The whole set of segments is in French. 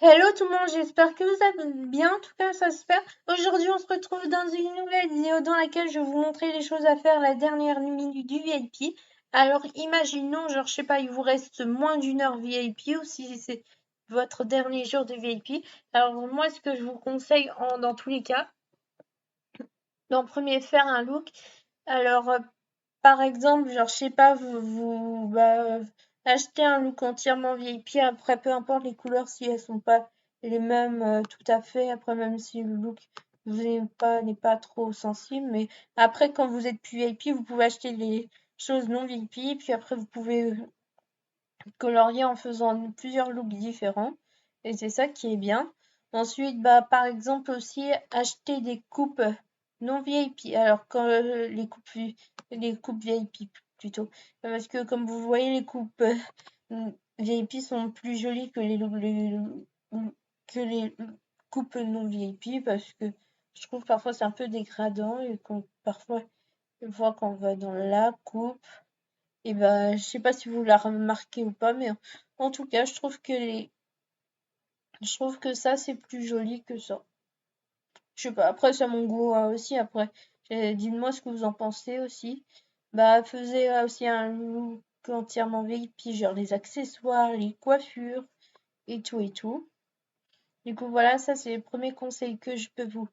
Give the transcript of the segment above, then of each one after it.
Hello tout le monde, j'espère que vous allez bien, en tout cas ça se fait. Aujourd'hui on se retrouve dans une nouvelle vidéo dans laquelle je vais vous montrer les choses à faire la dernière minute du VIP. Alors imaginons, genre je sais pas, il vous reste moins d'une heure VIP ou si c'est votre dernier jour de VIP. Alors moi ce que je vous conseille dans tous les cas, en premier faire un look. Alors par exemple, genre je sais pas, vous achetez un look entièrement VIP, après peu importe les couleurs si elles sont pas les mêmes tout à fait, après même si le look n'est pas trop sensible, mais après quand vous êtes plus VIP, vous pouvez acheter les choses non VIP, puis après vous pouvez colorier en faisant plusieurs looks différents, et c'est ça qui est bien. Ensuite, par exemple aussi acheter des coupes non VIP. Alors quand les coupes VIP plutôt, parce que comme vous voyez les coupes VIP sont plus jolies que les coupes non VIP parce que je trouve parfois c'est un peu dégradant et qu'on parfois une fois qu'on va dans la coupe et je sais pas si vous la remarquez ou pas, mais en tout cas, je trouve que ça c'est plus joli que ça. Je sais pas. Après, c'est mon goût aussi. Après, dites-moi ce que vous en pensez aussi. Faisait aussi un look entièrement VIP, genre les accessoires, les coiffures et tout et tout. Du coup, voilà, ça c'est le premier conseil que je peux vous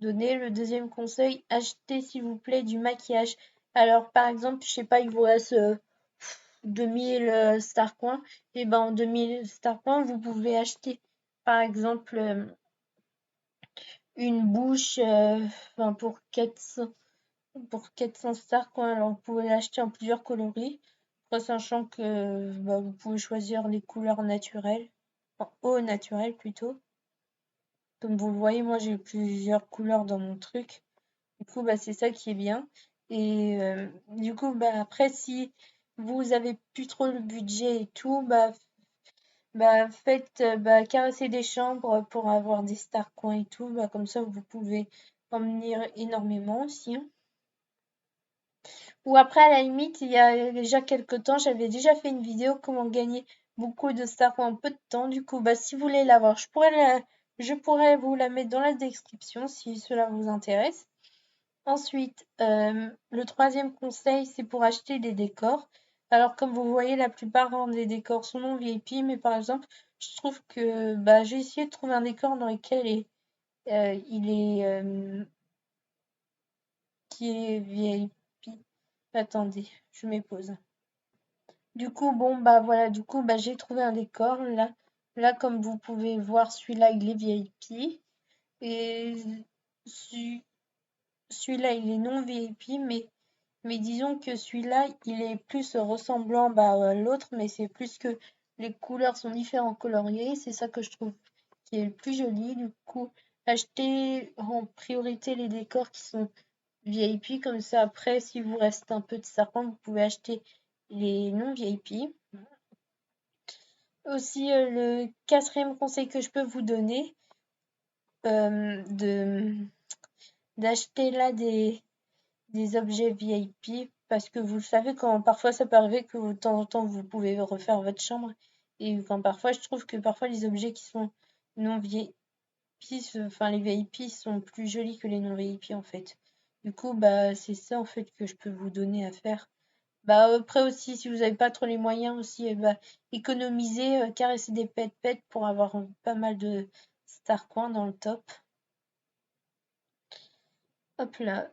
donner. Le deuxième conseil, achetez s'il vous plaît du maquillage. Alors, par exemple, je sais pas, il vous reste 2000 Star Coins. Et en 2000 Star Coins, vous pouvez acheter, par exemple, une bouche pour 400 Star Coins. Alors, vous pouvez l'acheter en plusieurs coloris. Après, sachant que vous pouvez choisir les couleurs naturelles, en eau naturelle plutôt. Comme vous le voyez, moi j'ai plusieurs couleurs dans mon truc. Du coup, c'est ça qui est bien. Et du coup, après, si vous avez plus trop le budget et tout, faites caresser des chambres pour avoir des star coins et tout. Comme ça, vous pouvez en venir énormément aussi, hein. Ou après, à la limite, il y a déjà quelques temps, j'avais déjà fait une vidéo comment gagner beaucoup de star coins en peu de temps. Du coup, si vous voulez l'avoir, je pourrais vous la mettre dans la description si cela vous intéresse. Ensuite, le troisième conseil, c'est pour acheter des décors. Alors, comme vous voyez, la plupart des décors sont non VIP, mais par exemple, je trouve que j'ai essayé de trouver un décor dans lequel qui est VIP. Attendez, je m'épose. Du coup, voilà, du coup, j'ai trouvé un décor. Là, comme vous pouvez voir, celui-là, il est VIP. Et celui-là, il est non VIP, mais disons que celui-là, il est plus ressemblant à l'autre, mais c'est plus que les couleurs sont différents coloriés. C'est ça que je trouve qui est le plus joli. Du coup, achetez en priorité les décors qui sont VIP. Comme ça, après, si vous reste un peu de serpent, vous pouvez acheter les non VIP. Aussi, le quatrième conseil que je peux vous donner, de d'acheter là des objets VIP parce que vous le savez quand parfois ça peut arriver que de temps en temps vous pouvez refaire votre chambre et quand parfois je trouve que parfois les objets qui sont non VIP, enfin les VIP sont plus jolis que les non VIP en fait. Du coup c'est ça en fait que je peux vous donner à faire. Après aussi si vous n'avez pas trop les moyens aussi économiser, caresser des pets pour avoir pas mal de star coins dans le top. Hop là.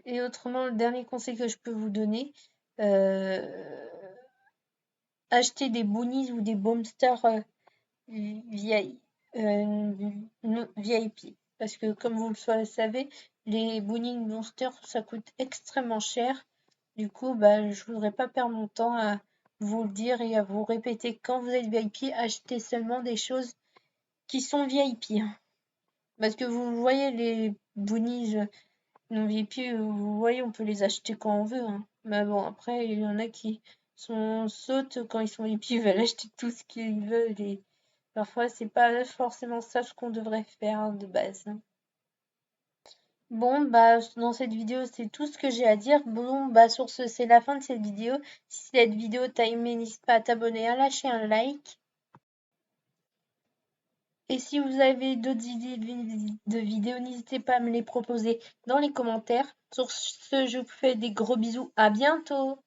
Et autrement, le dernier conseil que je peux vous donner, euh, acheter des boonies ou des boomsters vieilles, VIP. Parce que comme vous le savez, les boonies monsters, ça coûte extrêmement cher. Du coup, je voudrais pas perdre mon temps à vous le dire et à vous répéter quand vous êtes VIP, achetez seulement des choses qui sont VIP. Parce que vous voyez les boonies non VIP, vous voyez, on peut les acheter quand on veut, hein. Mais bon, après, il y en a qui sont sottes quand ils sont VIP, ils veulent acheter tout ce qu'ils veulent et parfois c'est pas forcément ça ce qu'on devrait faire de base, hein. Bon, dans cette vidéo, c'est tout ce que j'ai à dire. Bon, sur ce, c'est la fin de cette vidéo. Si cette vidéo t'a aimé, n'hésite pas à t'abonner, à lâcher un like. Et si vous avez d'autres idées de vidéos, n'hésitez pas à me les proposer dans les commentaires. Sur ce, je vous fais des gros bisous. À bientôt!